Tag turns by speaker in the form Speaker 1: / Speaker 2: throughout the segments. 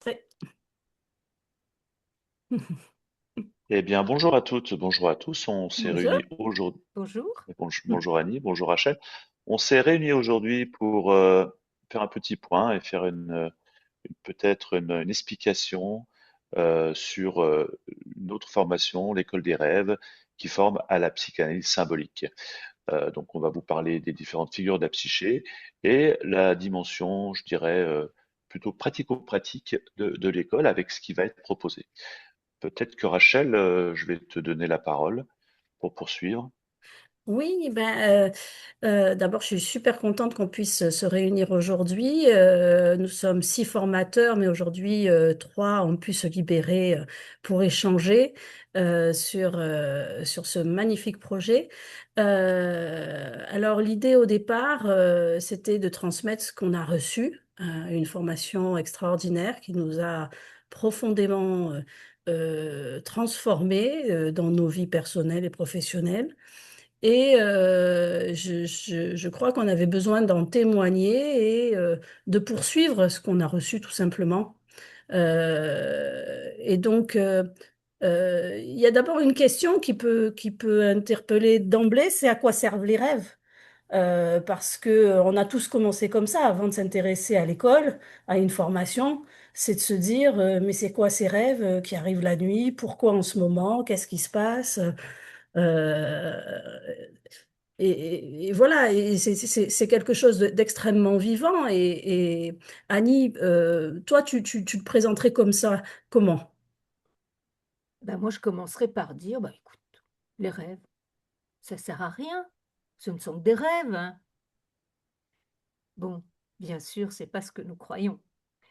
Speaker 1: Ouais.
Speaker 2: Eh bien, bonjour à toutes, bonjour à tous. On s'est
Speaker 1: Bonjour.
Speaker 2: réunis aujourd'hui.
Speaker 1: Bonjour.
Speaker 2: Bonjour Annie, bonjour Rachel. On s'est réunis aujourd'hui pour faire un petit point et faire peut-être une explication sur une autre formation, l'école des rêves, qui forme à la psychanalyse symbolique. Donc, on va vous parler des différentes figures de la psyché et la dimension, je dirais, plutôt pratico-pratique de l'école avec ce qui va être proposé. Peut-être que Rachel, je vais te donner la parole pour poursuivre.
Speaker 1: Oui, d'abord, je suis super contente qu'on puisse se réunir aujourd'hui. Nous sommes 6 formateurs, mais aujourd'hui, 3 ont pu se libérer pour échanger sur ce magnifique projet. Alors, l'idée au départ, c'était de transmettre ce qu'on a reçu, une formation extraordinaire qui nous a profondément transformés dans nos vies personnelles et professionnelles. Et je crois qu'on avait besoin d'en témoigner et de poursuivre ce qu'on a reçu tout simplement. Il y a d'abord une question qui peut interpeller d'emblée, c'est à quoi servent les rêves? Parce que on a tous commencé comme ça avant de s'intéresser à l'école, à une formation, c'est de se dire mais c'est quoi ces rêves qui arrivent la nuit? Pourquoi en ce moment? Qu'est-ce qui se passe? Euh, et voilà, et c'est quelque chose d'extrêmement vivant. Et Annie, toi, tu te présenterais comme ça, comment?
Speaker 3: Ben moi, je commencerai par dire, bah, écoute, les rêves, ça sert à rien. Ce ne sont que des rêves, hein. Bon, bien sûr, c'est pas ce que nous croyons,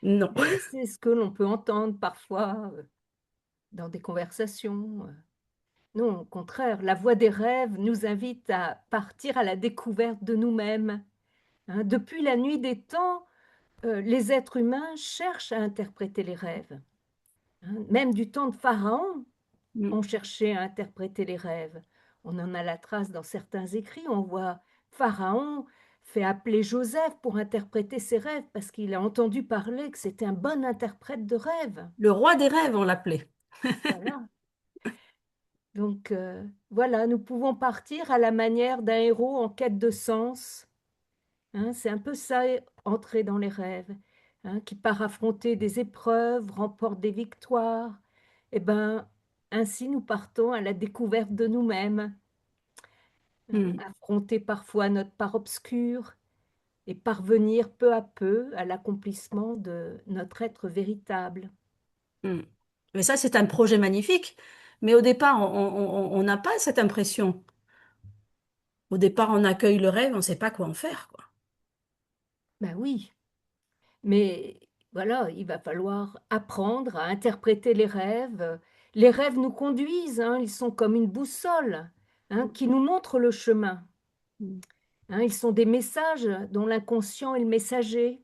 Speaker 1: Non.
Speaker 3: mais c'est ce que l'on peut entendre parfois dans des conversations. Non, au contraire, la voix des rêves nous invite à partir à la découverte de nous-mêmes, hein. Depuis la nuit des temps, les êtres humains cherchent à interpréter les rêves, hein. Même du temps de Pharaon,
Speaker 1: Mm.
Speaker 3: on cherchait à interpréter les rêves. On en a la trace dans certains écrits. On voit Pharaon fait appeler Joseph pour interpréter ses rêves parce qu'il a entendu parler que c'était un bon interprète de rêves.
Speaker 1: Le roi des rêves, on l'appelait.
Speaker 3: Voilà. Donc voilà, nous pouvons partir à la manière d'un héros en quête de sens, hein. C'est un peu ça, entrer dans les rêves, hein, qui part affronter des épreuves, remporte des victoires. Et ben, ainsi nous partons à la découverte de nous-mêmes, hein,
Speaker 1: Mm.
Speaker 3: affronter parfois notre part obscure et parvenir peu à peu à l'accomplissement de notre être véritable.
Speaker 1: Mm. Mais ça, c'est un projet magnifique. Mais au départ, on n'a pas cette impression. Au départ, on accueille le rêve, on ne sait pas quoi en faire, quoi.
Speaker 3: Ben oui, mais voilà, il va falloir apprendre à interpréter les rêves. Les rêves nous conduisent, hein, ils sont comme une boussole, hein, qui nous montre le chemin,
Speaker 1: Mm.
Speaker 3: hein. Ils sont des messages dont l'inconscient est le messager.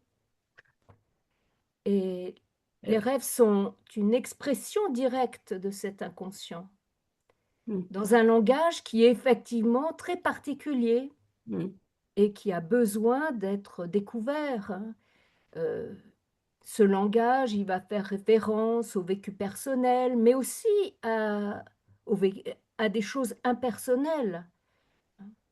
Speaker 3: Et les
Speaker 1: Euh,
Speaker 3: rêves sont une expression directe de cet inconscient,
Speaker 1: mm.
Speaker 3: dans un langage qui est effectivement très particulier
Speaker 1: Mm.
Speaker 3: et qui a besoin d'être découvert, hein. Euh, Ce langage, il va faire référence au vécu personnel, mais aussi à des choses impersonnelles.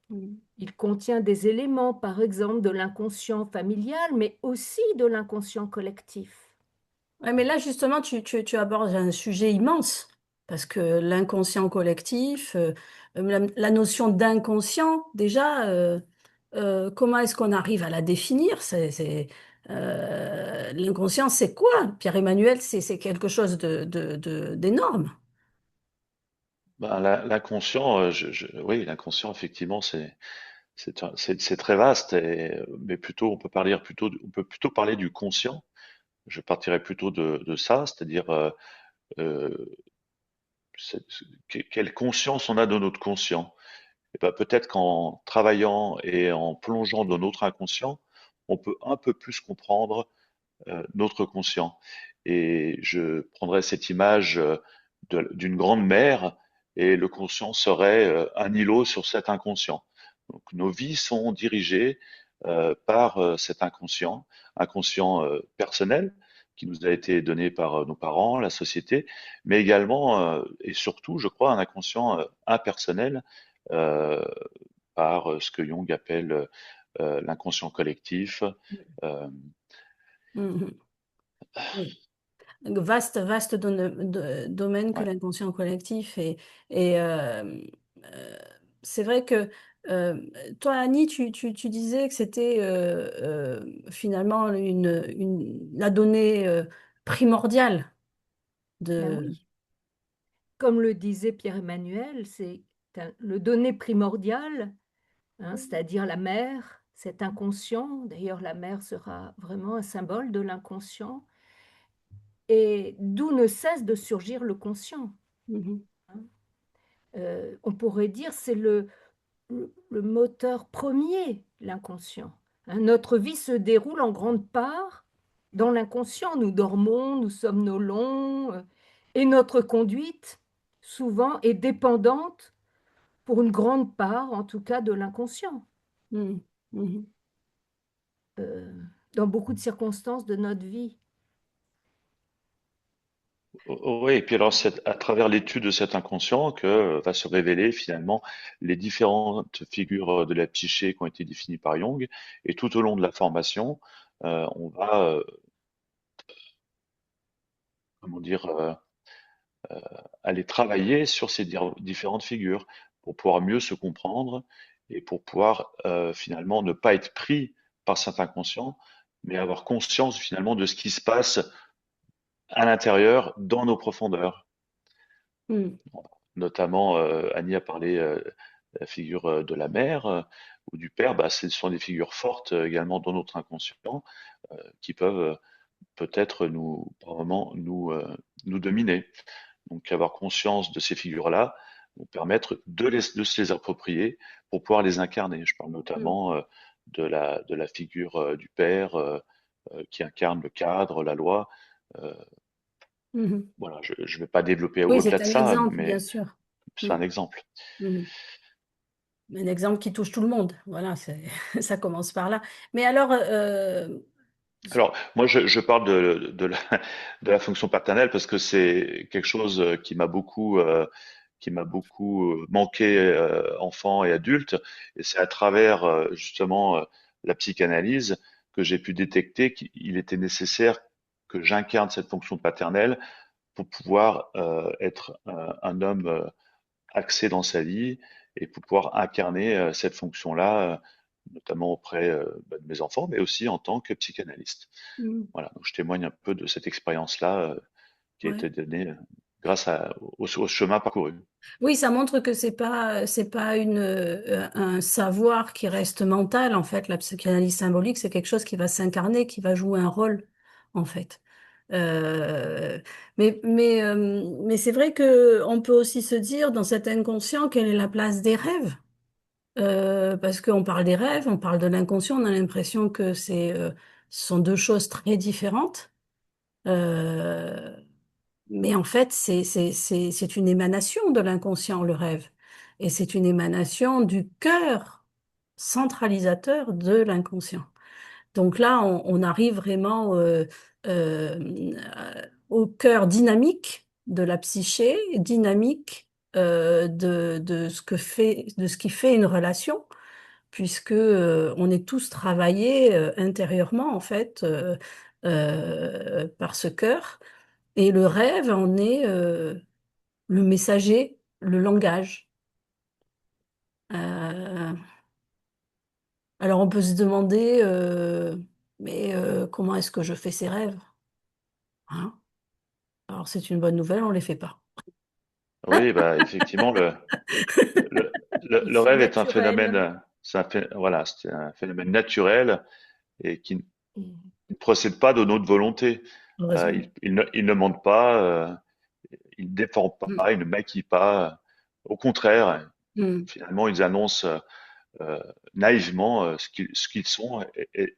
Speaker 1: Mm.
Speaker 3: Il contient des éléments, par exemple, de l'inconscient familial, mais aussi de l'inconscient collectif.
Speaker 1: Ouais, mais là, justement, tu abordes un sujet immense, parce que l'inconscient collectif, la notion d'inconscient, déjà, comment est-ce qu'on arrive à la définir? L'inconscient, c'est quoi? Pierre-Emmanuel, c'est quelque chose d'énorme.
Speaker 2: Ben, l'inconscient, oui, l'inconscient, effectivement, c'est très vaste, mais plutôt, on peut plutôt parler du conscient. Je partirais plutôt de ça, c'est-à-dire euh, quelle conscience on a de notre conscient. Et ben, peut-être qu'en travaillant et en plongeant dans notre inconscient, on peut un peu plus comprendre notre conscient. Et je prendrais cette image d'une grande mer et le conscient serait un îlot sur cet inconscient. Donc nos vies sont dirigées par cet inconscient, inconscient personnel, qui nous a été donné par nos parents, la société, mais également et surtout, je crois, un inconscient impersonnel euh, par ce que Jung appelle l'inconscient collectif. Euh,
Speaker 1: Mhm. Oui. Vaste domaine que
Speaker 2: ouais.
Speaker 1: l'inconscient collectif. Et c'est vrai que euh, toi, Annie, tu disais que c'était finalement la donnée primordiale
Speaker 3: Ben
Speaker 1: de...
Speaker 3: oui, comme le disait Pierre-Emmanuel, le donné primordial, hein, c'est-à-dire la mer, cet inconscient. D'ailleurs, la mer sera vraiment un symbole de l'inconscient, et d'où ne cesse de surgir le conscient,
Speaker 1: Mhm,
Speaker 3: hein. On pourrait dire c'est le moteur premier, l'inconscient, hein. Notre vie se déroule en grande part dans l'inconscient. Nous dormons, nous somnolons, et notre conduite, souvent, est dépendante, pour une grande part, en tout cas, de l'inconscient,
Speaker 1: mhm, mhm,
Speaker 3: euh, dans beaucoup de circonstances de notre vie.
Speaker 2: Oui, et puis alors c'est à travers l'étude de cet inconscient que va se révéler finalement les différentes figures de la psyché qui ont été définies par Jung. Et tout au long de la formation, on va, comment dire, aller travailler sur ces différentes figures pour pouvoir mieux se comprendre et pour pouvoir finalement ne pas être pris par cet inconscient, mais avoir conscience finalement de ce qui se passe à l'intérieur, dans nos profondeurs.
Speaker 1: mhm,
Speaker 2: Notamment, Annie a parlé de la figure de la mère ou du père, bah, ce sont des figures fortes également dans notre inconscient qui peuvent peut-être par moments, nous dominer. Donc, avoir conscience de ces figures-là nous permettre de se les approprier pour pouvoir les incarner. Je parle
Speaker 1: mhm,
Speaker 2: notamment de la figure du père qui incarne le cadre, la loi. Euh,
Speaker 1: mhm.
Speaker 2: voilà, je ne vais pas développer
Speaker 1: Oui,
Speaker 2: au-delà
Speaker 1: c'est
Speaker 2: de
Speaker 1: un
Speaker 2: ça,
Speaker 1: exemple, bien
Speaker 2: mais
Speaker 1: sûr.
Speaker 2: c'est un
Speaker 1: Mhm,
Speaker 2: exemple.
Speaker 1: mhm. Un exemple qui touche tout le monde. Voilà, ça commence par là. Mais alors,
Speaker 2: Alors, moi, je parle de la fonction paternelle parce que c'est quelque chose qui m'a beaucoup manqué enfant et adulte. Et c'est à travers justement la psychanalyse que j'ai pu détecter qu'il était nécessaire que j'incarne cette fonction paternelle pour pouvoir être un homme axé dans sa vie et pour pouvoir incarner cette fonction-là, notamment auprès de mes enfants, mais aussi en tant que psychanalyste.
Speaker 1: mhm,
Speaker 2: Voilà, donc je témoigne un peu de cette expérience-là qui a
Speaker 1: ouais.
Speaker 2: été donnée grâce au chemin parcouru.
Speaker 1: Oui, ça montre que c'est pas un savoir qui reste mental, en fait. La psychanalyse symbolique, c'est quelque chose qui va s'incarner, qui va jouer un rôle, en fait. Euh, mais c'est vrai que on peut aussi se dire, dans cet inconscient, quelle est la place des rêves? Parce qu'on parle des rêves, on parle de l'inconscient, on a l'impression que ce sont deux choses très différentes. Euh, mais en fait, c'est une émanation de l'inconscient, le rêve. Et c'est une émanation du cœur centralisateur de l'inconscient. Donc là, on arrive vraiment au cœur dynamique de la psyché, dynamique de ce qui fait une relation, puisque on est tous travaillés intérieurement, en fait, par ce cœur. Et le rêve en est le messager, le langage. Euh, alors on peut se demander, mais comment est-ce que je fais ces rêves? Hein. Alors c'est une bonne nouvelle, on les fait pas.
Speaker 2: Oui, bah effectivement,
Speaker 3: Ils
Speaker 2: le
Speaker 3: sont
Speaker 2: rêve est un phénomène,
Speaker 3: naturels.
Speaker 2: voilà, c'est un phénomène naturel et qui
Speaker 3: Et-
Speaker 2: ne procède pas de notre volonté.
Speaker 1: Heureusement.
Speaker 2: Il ne monte pas, il ne défend
Speaker 1: Mm.
Speaker 2: pas, il ne maquille pas. Au contraire,
Speaker 1: Mm.
Speaker 2: finalement, ils annoncent euh, naïvement ce qu'ils sont et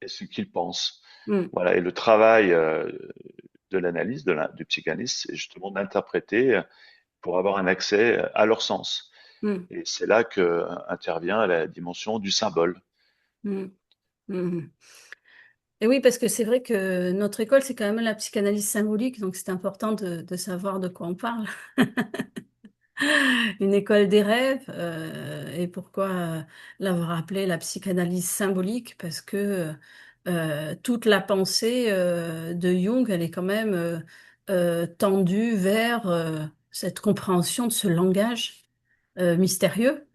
Speaker 2: ce qu'ils pensent.
Speaker 1: Mm.
Speaker 2: Voilà. Et le travail de l'analyse, du psychanalyste, c'est justement d'interpréter pour avoir un accès à leur sens.
Speaker 1: Mm.
Speaker 2: Et c'est là que intervient la dimension du symbole.
Speaker 1: Mm. Mm. Et oui, parce que c'est vrai que notre école, c'est quand même la psychanalyse symbolique, donc c'est important de savoir de quoi on parle. Une école des rêves, et pourquoi l'avoir appelée la psychanalyse symbolique? Parce que toute la pensée de Jung, elle est quand même tendue vers cette compréhension de ce langage mystérieux,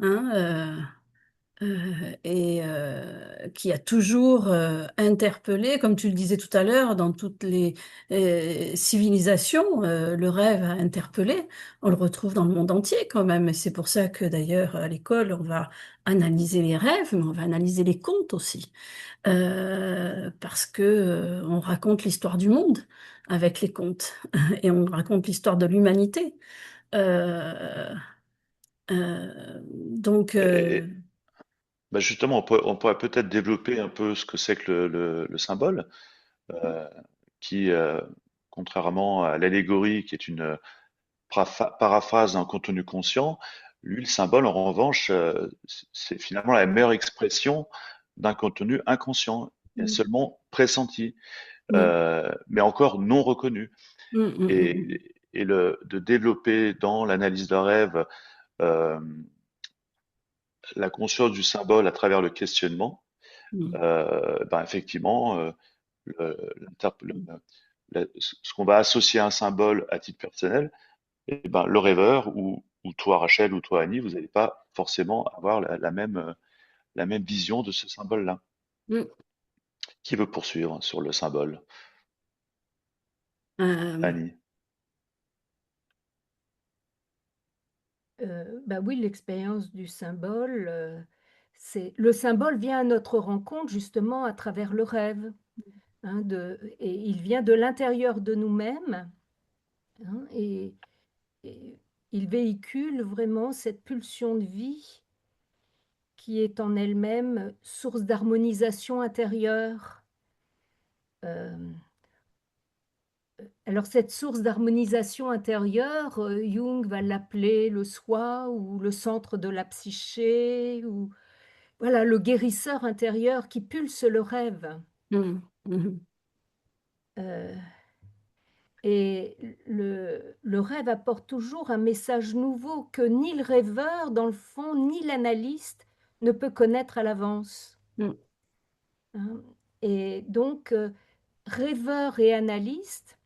Speaker 1: hein, et qui a toujours interpellé, comme tu le disais tout à l'heure, dans toutes les civilisations, le rêve a interpellé. On le retrouve dans le monde entier quand même. Et c'est pour ça que d'ailleurs à l'école, on va analyser les rêves, mais on va analyser les contes aussi. Parce que on raconte l'histoire du monde avec les contes et on raconte l'histoire de l'humanité. Euh, donc,
Speaker 2: Bah justement, on pourrait peut-être développer un peu ce que c'est que le symbole, euh, qui, contrairement à l'allégorie, qui est une paraphrase d'un contenu conscient, lui, le symbole, en revanche, c'est finalement la meilleure expression d'un contenu inconscient, et
Speaker 1: mm,
Speaker 2: seulement pressenti,
Speaker 1: mm,
Speaker 2: mais encore non reconnu.
Speaker 1: mm, mm,
Speaker 2: Et de développer dans l'analyse d'un rêve euh, la conscience du symbole à travers le questionnement,
Speaker 1: mm,
Speaker 2: ben effectivement, le-
Speaker 1: mm,
Speaker 2: ce qu'on va associer à un symbole à titre personnel, et ben, le rêveur ou toi Rachel ou toi Annie, vous n'allez pas forcément avoir la même vision de ce symbole-là.
Speaker 1: mm.
Speaker 2: Qui veut poursuivre sur le symbole?
Speaker 1: Euh,
Speaker 2: Annie.
Speaker 3: Bah oui, l'expérience du symbole, c'est le symbole vient à notre rencontre justement à travers le rêve, hein, et il vient de l'intérieur de nous-mêmes, hein, et il véhicule vraiment cette pulsion de vie qui est en elle-même source d'harmonisation intérieure. Euh, alors cette source d'harmonisation intérieure, Jung va l'appeler le soi ou le centre de la psyché, ou voilà, le guérisseur intérieur qui pulse le rêve.
Speaker 1: mm, mm,
Speaker 3: Euh, et le rêve apporte toujours un message nouveau que ni le rêveur, dans le fond, ni l'analyste ne peut connaître à l'avance,
Speaker 1: mm,
Speaker 3: hein. Et donc, rêveur et analyste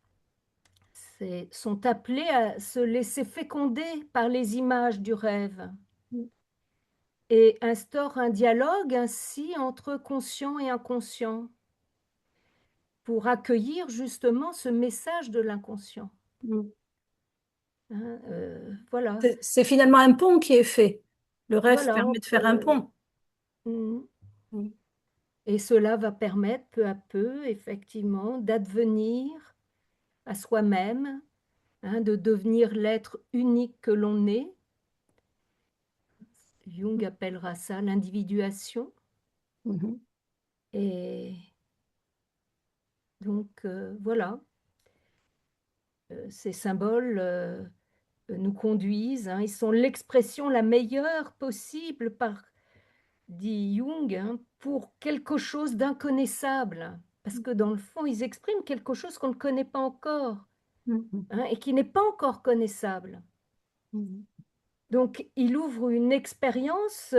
Speaker 3: sont appelés à se laisser féconder par les images du rêve
Speaker 1: mm,
Speaker 3: et instaurent un dialogue ainsi entre conscient et inconscient pour accueillir justement ce message de l'inconscient,
Speaker 1: mm.
Speaker 3: hein. Voilà,
Speaker 1: C'est finalement un pont qui est fait. Le rêve
Speaker 3: voilà,
Speaker 1: permet de faire un pont.
Speaker 3: mm.
Speaker 1: Mm,
Speaker 3: Et cela va permettre peu à peu, effectivement, d'advenir à soi-même, hein, de devenir l'être unique que l'on est. Jung appellera ça l'individuation.
Speaker 1: mhm,
Speaker 3: Et donc, voilà, ces symboles nous conduisent, hein, ils sont l'expression la meilleure possible, dit Jung, hein, pour quelque chose d'inconnaissable. Parce que dans le fond, ils expriment quelque chose qu'on ne connaît pas encore,
Speaker 1: mm,
Speaker 3: hein, et qui n'est pas encore connaissable.
Speaker 1: mm,
Speaker 3: Donc, il ouvre une expérience,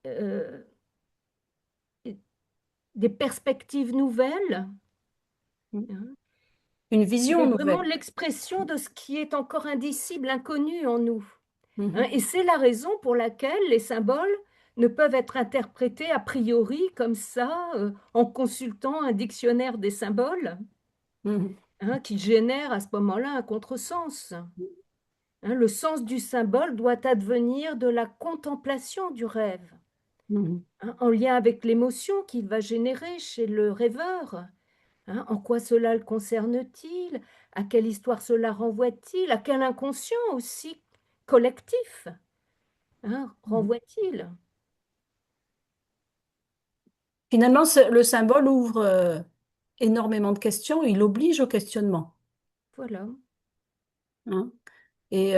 Speaker 3: euh, des perspectives nouvelles,
Speaker 1: mm.
Speaker 3: hein.
Speaker 1: Une
Speaker 3: Il
Speaker 1: vision
Speaker 3: est vraiment
Speaker 1: nouvelle.
Speaker 3: l'expression de ce qui est encore indicible, inconnu en nous, hein.
Speaker 1: Mhm,
Speaker 3: Et c'est la raison pour laquelle les symboles ne peuvent être interprétés a priori comme ça, en consultant un dictionnaire des symboles,
Speaker 1: mhm,
Speaker 3: hein, qui génère à ce moment-là un contresens, hein. Le sens du symbole doit advenir de la contemplation du rêve,
Speaker 1: mhm,
Speaker 3: hein, en lien avec l'émotion qu'il va générer chez le rêveur, hein. En quoi cela le concerne-t-il? À quelle histoire cela renvoie-t-il? À quel inconscient aussi collectif, hein,
Speaker 1: mhm.
Speaker 3: renvoie-t-il?
Speaker 1: Finalement, le symbole ouvre énormément de questions. Il oblige au questionnement,
Speaker 3: Voilà.
Speaker 1: hein. Et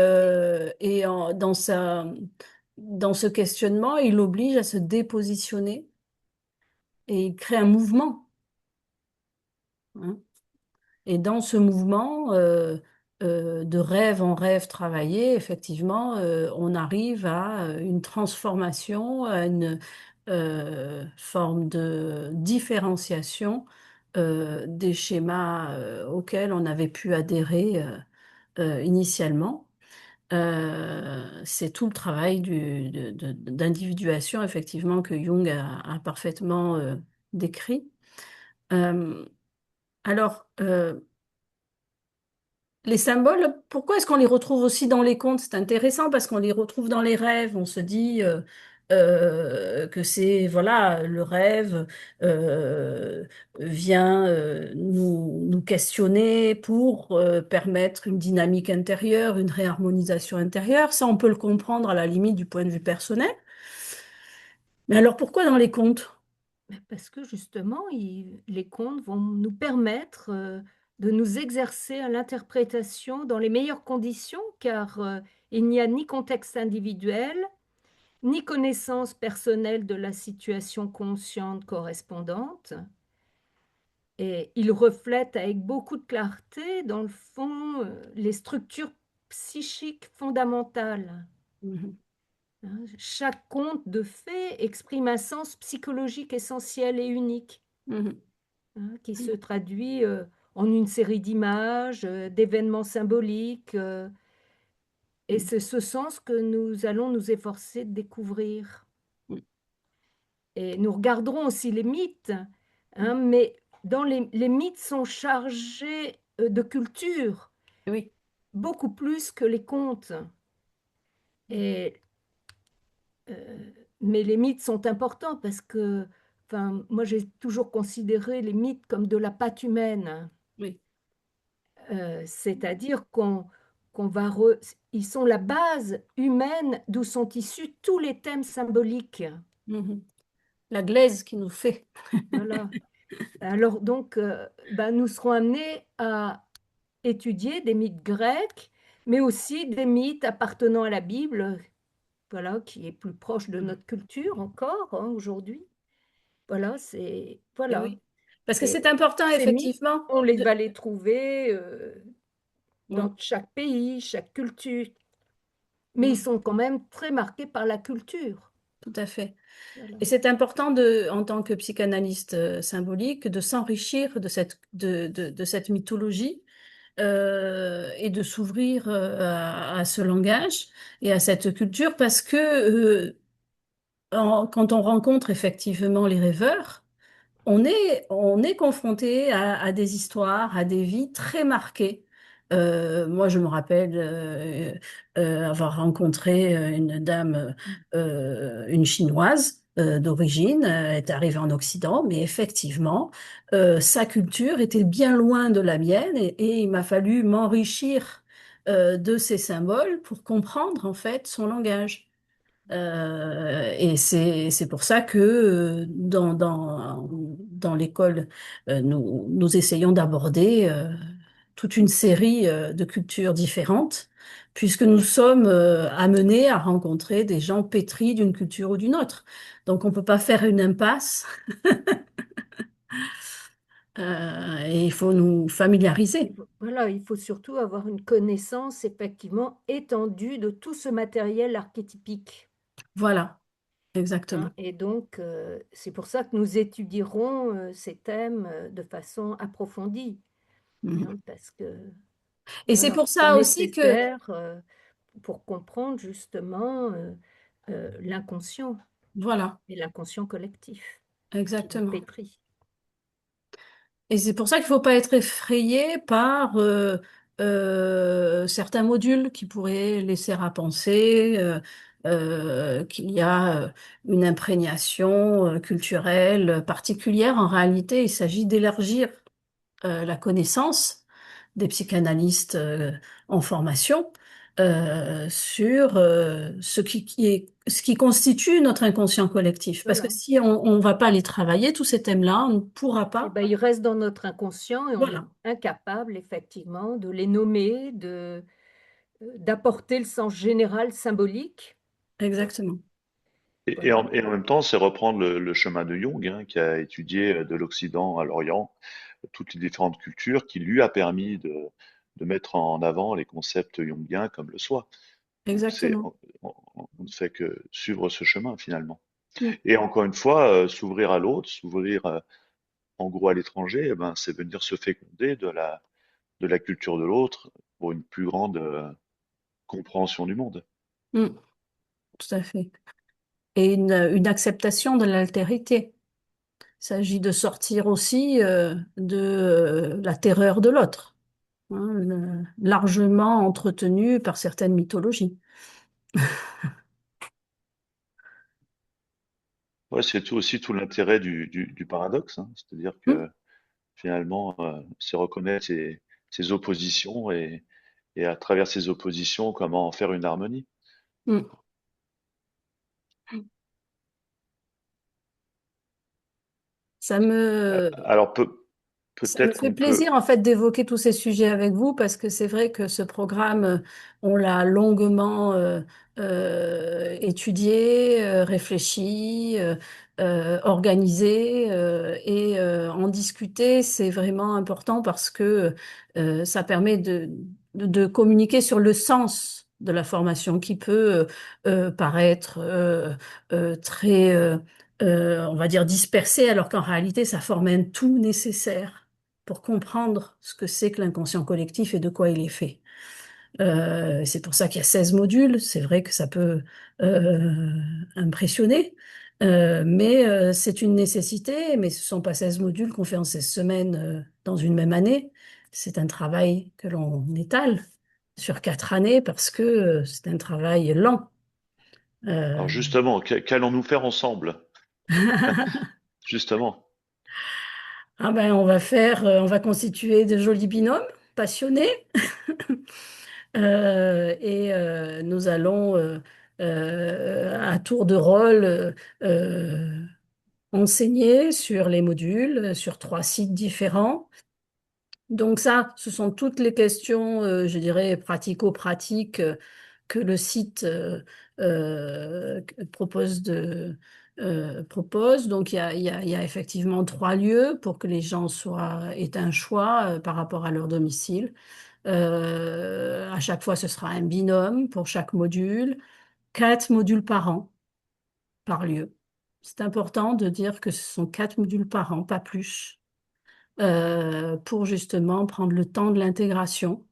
Speaker 1: dans ce questionnement, il oblige à se dépositionner et il crée un mouvement, hein. Et dans ce mouvement, de rêve en rêve travaillé, effectivement, on arrive à une transformation, à une forme de différenciation des schémas auxquels on avait pu adhérer initialement. C'est tout le travail d'individuation, effectivement, que Jung a parfaitement décrit. Euh, alors, les symboles, pourquoi est-ce qu'on les retrouve aussi dans les contes? C'est intéressant parce qu'on les retrouve dans les rêves. On se dit que c'est, voilà, le rêve euh, vient nous questionner pour permettre une dynamique intérieure, une réharmonisation intérieure. Ça, on peut le comprendre à la limite du point de vue personnel. Mais alors pourquoi dans les contes?
Speaker 3: Mais parce que justement, les contes vont nous permettre de nous exercer à l'interprétation dans les meilleures conditions, car il n'y a ni contexte individuel, ni connaissance personnelle de la situation consciente correspondante. Et ils reflètent avec beaucoup de clarté, dans le fond, les structures psychiques fondamentales.
Speaker 1: Mhm,
Speaker 3: Hein. Chaque conte de fées exprime un sens psychologique essentiel et unique,
Speaker 1: mhm,
Speaker 3: hein, qui se traduit en une série d'images, d'événements symboliques, et
Speaker 1: mhm,
Speaker 3: c'est ce sens que nous allons nous efforcer de découvrir.
Speaker 1: mhm.
Speaker 3: Et nous regarderons aussi les mythes, hein, mais les mythes sont chargés de culture,
Speaker 1: Oui.
Speaker 3: beaucoup plus que les contes. Et Euh, mais les mythes sont importants parce que, enfin, moi j'ai toujours considéré les mythes comme de la pâte humaine.
Speaker 1: Oui.
Speaker 3: C'est-à-dire ils sont la base humaine d'où sont issus tous les thèmes symboliques.
Speaker 1: Mhm. La glaise qui nous fait.
Speaker 3: Voilà. Alors donc, ben, nous serons amenés à étudier des mythes grecs, mais aussi des mythes appartenant à la Bible, voilà, qui est plus proche de notre culture encore, hein, aujourd'hui. Voilà,
Speaker 1: Et
Speaker 3: voilà.
Speaker 1: oui. Parce que c'est
Speaker 3: Et
Speaker 1: important,
Speaker 3: ces mythes,
Speaker 1: effectivement.
Speaker 3: on les va les trouver
Speaker 1: Mm,
Speaker 3: dans chaque pays, chaque culture, mais ils
Speaker 1: mm,
Speaker 3: sont quand même très marqués par la culture.
Speaker 1: tout à fait.
Speaker 3: Voilà.
Speaker 1: Et c'est important en tant que psychanalyste symbolique, de s'enrichir de cette mythologie et de s'ouvrir à ce langage et à cette culture parce que quand on rencontre effectivement les rêveurs, on est confronté à des histoires, à des vies très marquées. Moi, je me rappelle avoir rencontré une dame, une chinoise d'origine, est arrivée en Occident, mais effectivement, sa culture était bien loin de la mienne et il m'a fallu m'enrichir de ces symboles pour comprendre en fait son langage. Et c'est pour ça que dans l'école, nous essayons d'aborder toute une série de cultures différentes, puisque nous sommes amenés à rencontrer des gens pétris d'une culture ou d'une autre. Donc on ne peut pas faire une impasse et il faut nous familiariser.
Speaker 3: Voilà, il faut surtout avoir une connaissance effectivement étendue de tout ce matériel archétypique.
Speaker 1: Voilà, exactement.
Speaker 3: Hein. Et donc, c'est pour ça que nous étudierons ces thèmes de façon approfondie,
Speaker 1: Mhm.
Speaker 3: hein, parce que
Speaker 1: Et c'est
Speaker 3: voilà,
Speaker 1: pour
Speaker 3: c'est
Speaker 1: ça aussi que,
Speaker 3: nécessaire pour comprendre justement l'inconscient
Speaker 1: voilà,
Speaker 3: et l'inconscient collectif qui nous
Speaker 1: exactement.
Speaker 3: pétrit.
Speaker 1: Et c'est pour ça qu'il ne faut pas être effrayé par certains modules qui pourraient laisser à penser qu'il y a une imprégnation culturelle particulière. En réalité, il s'agit d'élargir la connaissance des psychanalystes en formation sur ce qui constitue notre inconscient collectif. Parce que
Speaker 3: Voilà.
Speaker 1: si on ne va pas les travailler, tous ces thèmes-là, on ne pourra
Speaker 3: Eh
Speaker 1: pas.
Speaker 3: ben, ils restent dans notre inconscient et on est
Speaker 1: Voilà,
Speaker 3: incapable effectivement de les nommer, d'apporter le sens général symbolique.
Speaker 1: exactement.
Speaker 2: Et en même temps, c'est reprendre le chemin de Jung, hein, qui a étudié de l'Occident à l'Orient toutes les différentes cultures, qui lui a permis de mettre en avant les concepts jungiens comme le soi. Donc
Speaker 1: Exactement.
Speaker 2: on ne fait que suivre ce chemin finalement.
Speaker 1: Mm.
Speaker 2: Et encore une fois, s'ouvrir à l'autre, s'ouvrir en gros à l'étranger, eh ben, c'est venir se féconder de la culture de l'autre pour une plus grande compréhension du monde.
Speaker 1: Mm. Tout à fait. Et une acceptation de l'altérité. Il s'agit de sortir aussi de la terreur de l'autre, hein, largement entretenue par certaines mythologies.
Speaker 2: Ouais, c'est tout aussi tout l'intérêt du paradoxe, hein. C'est-à-dire
Speaker 1: Mm.
Speaker 2: que finalement, c'est reconnaître ses oppositions et à travers ces oppositions, comment en faire une harmonie.
Speaker 1: Mm. Ça me,
Speaker 2: Alors
Speaker 1: Ça me
Speaker 2: peut-être
Speaker 1: fait
Speaker 2: qu'on
Speaker 1: plaisir
Speaker 2: peut.
Speaker 1: en fait d'évoquer tous ces sujets avec vous parce que c'est vrai que ce programme, on l'a longuement étudié, réfléchi, organisé et en discuter, c'est vraiment important parce que ça permet de communiquer sur le sens de la formation qui peut paraître très, on va dire, dispersé alors qu'en réalité, ça forme un tout nécessaire pour comprendre ce que c'est que l'inconscient collectif et de quoi il est fait. C'est pour ça qu'il y a 16 modules. C'est vrai que ça peut impressionner, mais c'est une nécessité. Mais ce ne sont pas 16 modules qu'on fait en 16 semaines dans une même année. C'est un travail que l'on étale sur 4 années parce que c'est un travail lent.
Speaker 2: Alors
Speaker 1: Euh,
Speaker 2: justement, qu'allons-nous faire ensemble? Justement.
Speaker 1: Ah ben, on va constituer de jolis binômes passionnés. Et nous allons à tour de rôle enseigner sur les modules, sur 3 sites différents. Donc ça, ce sont toutes les questions, je dirais, pratico-pratiques que le site propose. Donc il y a effectivement 3 lieux pour que les gens aient un choix par rapport à leur domicile. À chaque fois, ce sera un binôme pour chaque module, 4 modules par an, par lieu. C'est important de dire que ce sont 4 modules par an, pas plus, pour justement prendre le temps de l'intégration.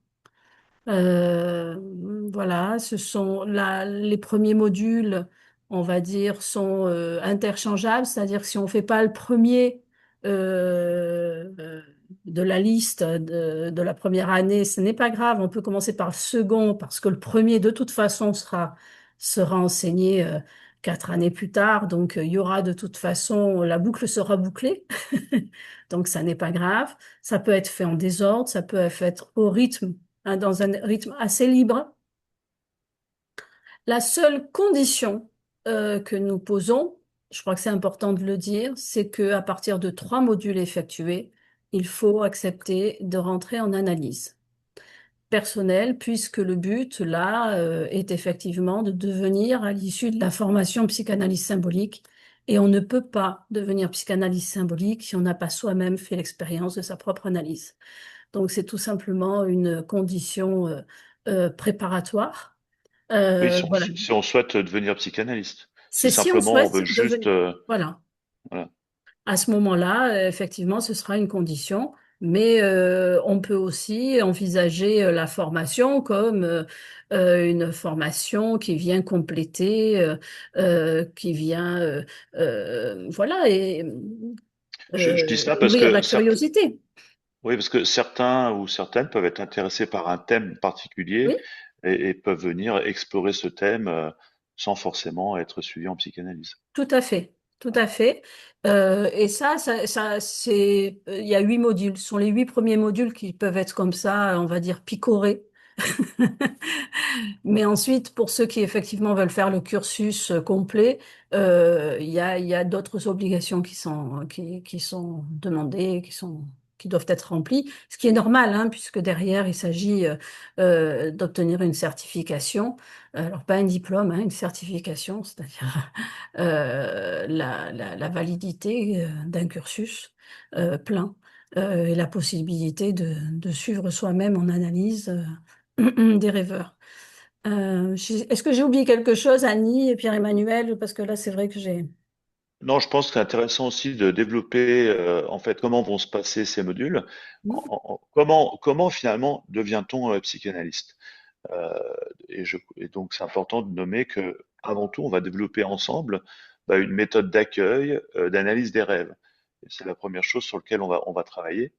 Speaker 1: Euh, voilà, les premiers modules, on va dire, sont interchangeables, c'est-à-dire que si on ne fait pas le premier de la liste de la première année, ce n'est pas grave, on peut commencer par le second parce que le premier, de toute façon, sera enseigné 4 années plus tard, donc il y aura de toute façon, la boucle sera bouclée, donc ça n'est pas grave. Ça peut être fait en désordre, ça peut être fait au rythme dans un rythme assez libre. La seule condition que nous posons, je crois que c'est important de le dire, c'est qu'à partir de 3 modules effectués, il faut accepter de rentrer en analyse personnelle, puisque le but, là, est effectivement de devenir, à l'issue de la formation psychanalyse symbolique, et on ne peut pas devenir psychanalyste symbolique si on n'a pas soi-même fait l'expérience de sa propre analyse. Donc, c'est tout simplement une condition préparatoire.
Speaker 2: Oui,
Speaker 1: Voilà.
Speaker 2: si on souhaite devenir psychanalyste. Si
Speaker 1: C'est si on
Speaker 2: simplement on
Speaker 1: souhaite
Speaker 2: veut juste,
Speaker 1: devenir. Voilà.
Speaker 2: voilà.
Speaker 1: À ce moment-là, effectivement, ce sera une condition. Mais on peut aussi envisager la formation comme une formation qui vient compléter, qui vient, voilà, et
Speaker 2: Je dis ça parce
Speaker 1: nourrir
Speaker 2: que
Speaker 1: la curiosité.
Speaker 2: oui, parce que certains ou certaines peuvent être intéressés par un thème particulier
Speaker 1: Oui.
Speaker 2: et peuvent venir explorer ce thème sans forcément être suivis en psychanalyse.
Speaker 1: Tout à fait, tout à fait. Et il y a 8 modules. Ce sont les 8 premiers modules qui peuvent être comme ça, on va dire, picorés. Mais ensuite, pour ceux qui effectivement veulent faire le cursus complet, il y a d'autres obligations qui sont demandées, qui sont qui doivent être remplis, ce qui est normal, hein, puisque derrière, il s'agit d'obtenir une certification. Alors, pas un diplôme, hein, une certification, c'est-à-dire la validité d'un cursus plein et la possibilité de suivre soi-même en analyse des rêveurs. Est-ce que j'ai oublié quelque chose, Annie et Pierre-Emmanuel? Parce que là, c'est vrai que j'ai...
Speaker 2: Non, je pense que c'est intéressant aussi de développer en fait comment vont se passer ces modules. Comment finalement devient-on psychanalyste? Euh, et donc c'est important de nommer que avant tout, on va développer ensemble une méthode d'accueil, d'analyse des rêves. Et c'est la première chose sur laquelle on va travailler.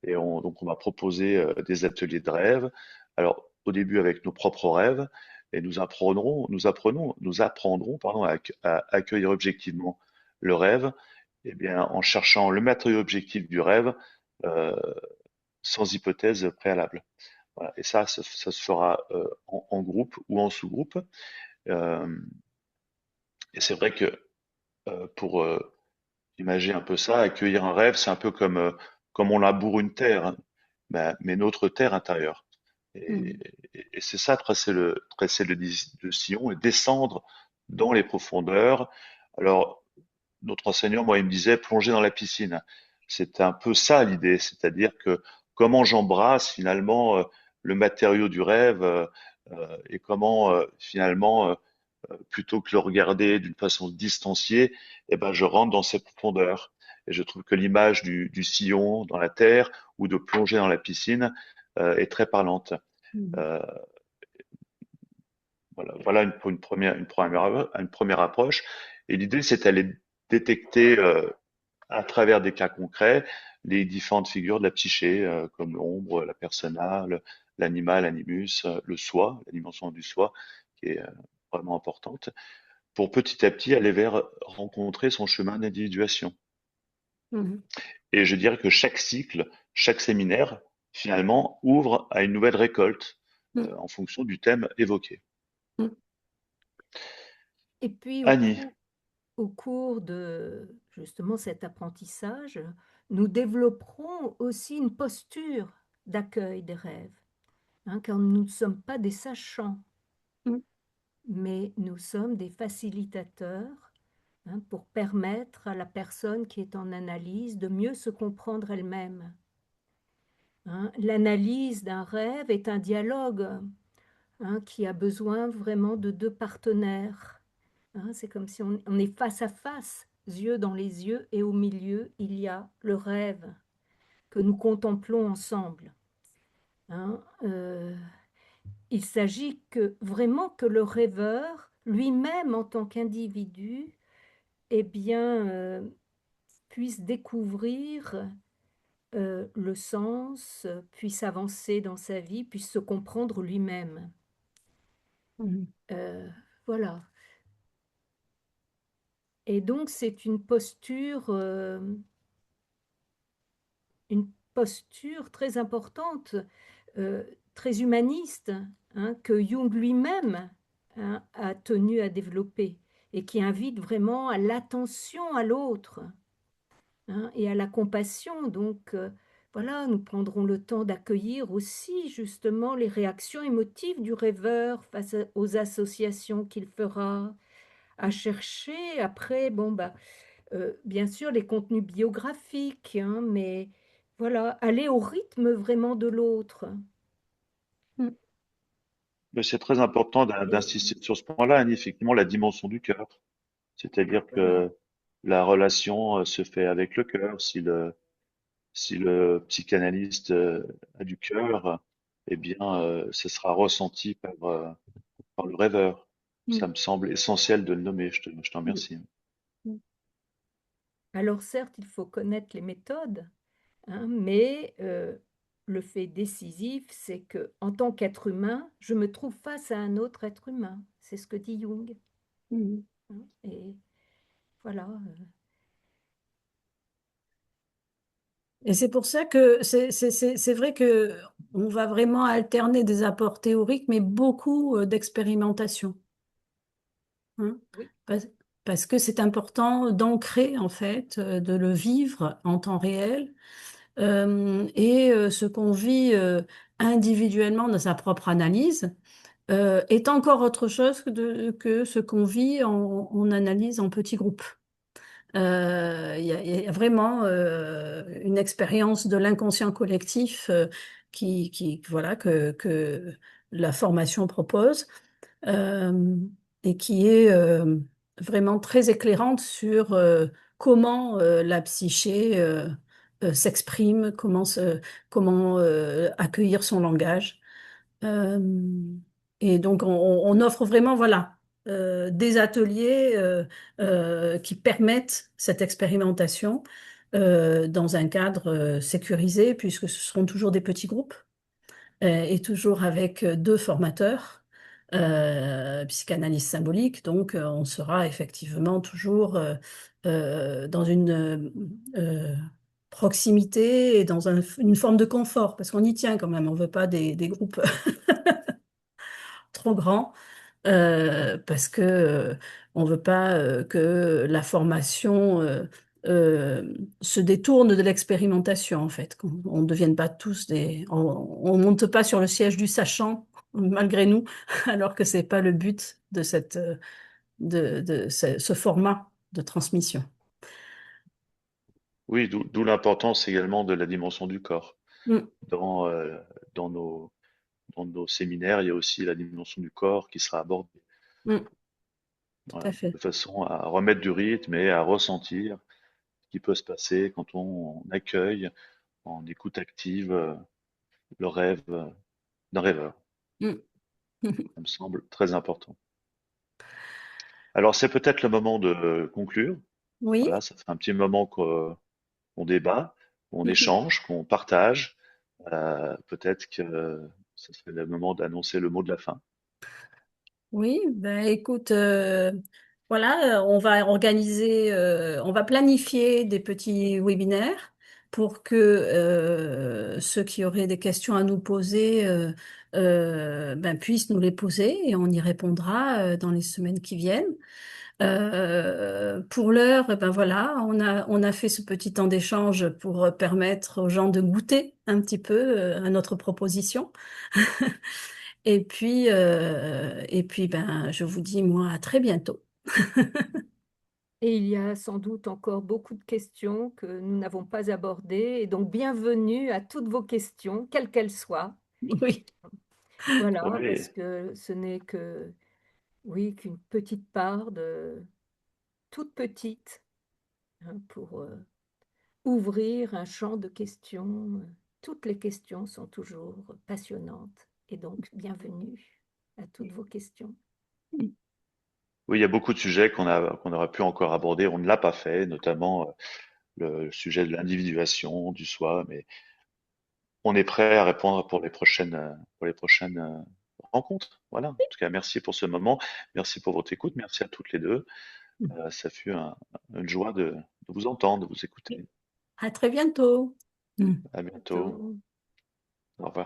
Speaker 2: Donc on va proposer des ateliers de rêve. Alors au début avec nos propres rêves, et nous apprendrons pardon, à accueillir objectivement le rêve, eh bien, en cherchant le matériau objectif du rêve euh, sans hypothèse préalable. Voilà. Et ça se fera en groupe ou en sous-groupe. Euh, et c'est vrai que pour imager un peu ça, accueillir un rêve, c'est un peu comme on laboure une terre, hein, mais notre terre intérieure. Et,
Speaker 1: Mhm.
Speaker 2: et c'est ça, le sillon et descendre dans les profondeurs. Alors, notre enseignant, moi, il me disait plonger dans la piscine. C'est un peu ça l'idée, c'est-à-dire que comment j'embrasse finalement le matériau du rêve et comment finalement plutôt que le regarder d'une façon distanciée, eh ben, je rentre dans ses profondeurs. Et je trouve que l'image du sillon dans la terre ou de plonger dans la piscine est très parlante.
Speaker 1: Mhm.
Speaker 2: Euh, voilà une première approche. Et l'idée, c'est d'aller détecter à travers des cas concrets les différentes figures de la psyché, comme l'ombre, la persona, l'animal, l'animus, le soi, la dimension du soi, qui est vraiment importante pour petit à petit aller vers rencontrer son chemin d'individuation.
Speaker 1: Mhm.
Speaker 2: Et je dirais que chaque cycle, chaque séminaire, finalement, ouvre à une nouvelle récolte
Speaker 1: Mhm.
Speaker 2: en fonction du thème évoqué.
Speaker 1: Mhm.
Speaker 3: Et puis
Speaker 2: Annie,
Speaker 3: au cours de justement cet apprentissage, nous développerons aussi une posture d'accueil des rêves, hein, car nous ne sommes pas des sachants,
Speaker 1: Mhm.
Speaker 3: mais nous sommes des facilitateurs, hein, pour permettre à la personne qui est en analyse de mieux se comprendre elle-même. Hein. L'analyse d'un rêve est un dialogue, hein, qui a besoin vraiment de deux partenaires. Hein. C'est comme si on est face à face, yeux dans les yeux, et au milieu, il y a le rêve que nous contemplons ensemble. Hein. Il s'agit vraiment que le rêveur, lui-même en tant qu'individu, eh bien, puisse découvrir le sens, puisse avancer dans sa vie, puisse se comprendre lui-même.
Speaker 1: Mhm.
Speaker 3: Euh, voilà. Et donc, c'est une posture très importante, euh, très humaniste, hein, que Jung lui-même, hein, a tenu à développer et qui invite vraiment à l'attention à l'autre, hein, et à la compassion. Donc, voilà, nous prendrons le temps d'accueillir aussi justement les réactions émotives du rêveur face aux associations qu'il fera, à chercher après, bon, bah, bien sûr, les contenus biographiques, hein, mais voilà, aller au rythme vraiment de l'autre.
Speaker 1: Mhm.
Speaker 2: mais c'est très important
Speaker 3: Et
Speaker 2: d'insister sur ce point-là, Annie, effectivement, la dimension du cœur. C'est-à-dire
Speaker 3: voilà.
Speaker 2: que la relation se fait avec le cœur. Si le psychanalyste a du cœur, eh bien, ce sera ressenti par le rêveur. Ça
Speaker 1: Mhm.
Speaker 2: me semble essentiel de le nommer. Je t'en remercie.
Speaker 1: Mhm.
Speaker 3: Alors certes, il faut connaître les méthodes, hein, mais le fait décisif, c'est que en tant qu'être humain, je me trouve face à un autre être humain. C'est ce que dit Jung.
Speaker 1: Mhm.
Speaker 3: Hein. Et voilà.
Speaker 1: Et c'est pour ça que c'est vrai que on va vraiment alterner des apports théoriques, mais beaucoup d'expérimentation. Hein.
Speaker 3: Oui,
Speaker 1: Parce, parce que c'est important d'ancrer, en fait, de le vivre en temps réel et ce qu'on vit individuellement dans sa propre analyse est encore autre chose que ce qu'on vit en analyse en petits groupes. Il y a vraiment une expérience de l'inconscient collectif voilà, que la formation propose euh, et qui est vraiment très éclairante sur comment la psyché s'exprime, comment accueillir son langage. Euh, et donc, on offre vraiment, voilà, des ateliers qui permettent cette expérimentation dans un cadre sécurisé, puisque ce seront toujours des petits groupes et toujours avec deux formateurs, psychanalyse symbolique. Donc, on sera effectivement toujours dans une proximité et dans une forme de confort, parce qu'on y tient quand même. On ne veut pas des groupes trop grands, parce que on veut pas que la formation se détourne de l'expérimentation, en fait, qu'on on ne devienne pas tous on monte pas sur le siège du sachant, malgré nous, alors que c'est pas le but de ce format de transmission.
Speaker 2: Oui, d'où l'importance également de la dimension du corps.
Speaker 1: Mm,
Speaker 2: Dans, dans dans nos séminaires, il y a aussi la dimension du corps qui sera abordée.
Speaker 1: mm, tout à
Speaker 2: Voilà,
Speaker 1: fait.
Speaker 2: de façon à remettre du rythme et à ressentir ce qui peut se passer quand on accueille en écoute active le rêve d'un rêveur.
Speaker 1: Mm.
Speaker 2: Ça me semble très important. Alors c'est peut-être le moment de conclure.
Speaker 1: Oui.
Speaker 2: Voilà, ça fait un petit moment qu'on débat, qu'on échange, qu'on partage. Peut-être que ce serait le moment d'annoncer le mot de la fin.
Speaker 1: Oui, ben écoute, voilà, on va planifier des petits webinaires pour que ceux qui auraient des questions à nous poser ben, puissent nous les poser et on y répondra dans les semaines qui viennent. Pour l'heure, eh ben voilà, on a fait ce petit temps d'échange pour permettre aux gens de goûter un petit peu à notre proposition. Et puis ben, je vous dis, moi, à très bientôt.
Speaker 3: Et il y a sans doute encore beaucoup de questions que nous n'avons pas abordées. Et donc, bienvenue à toutes vos questions, quelles qu'elles soient.
Speaker 1: Oui,
Speaker 3: Voilà,
Speaker 2: Oui,
Speaker 3: parce que ce n'est que, oui, qu'une petite part de, toute petite, hein, pour ouvrir un champ de questions. Toutes les questions sont toujours passionnantes. Et donc, bienvenue à toutes vos questions.
Speaker 2: oui, il y a beaucoup de sujets qu'on aurait pu encore aborder. On ne l'a pas fait, notamment le sujet de l'individuation du soi, mais on est prêt à répondre pour les prochaines rencontres. Voilà. En tout cas, merci pour ce moment. Merci pour votre écoute. Merci à toutes les deux. Ça fut une joie de vous entendre, de vous écouter.
Speaker 1: à très bientôt.
Speaker 2: À bientôt.
Speaker 3: Bientôt.
Speaker 2: Au revoir.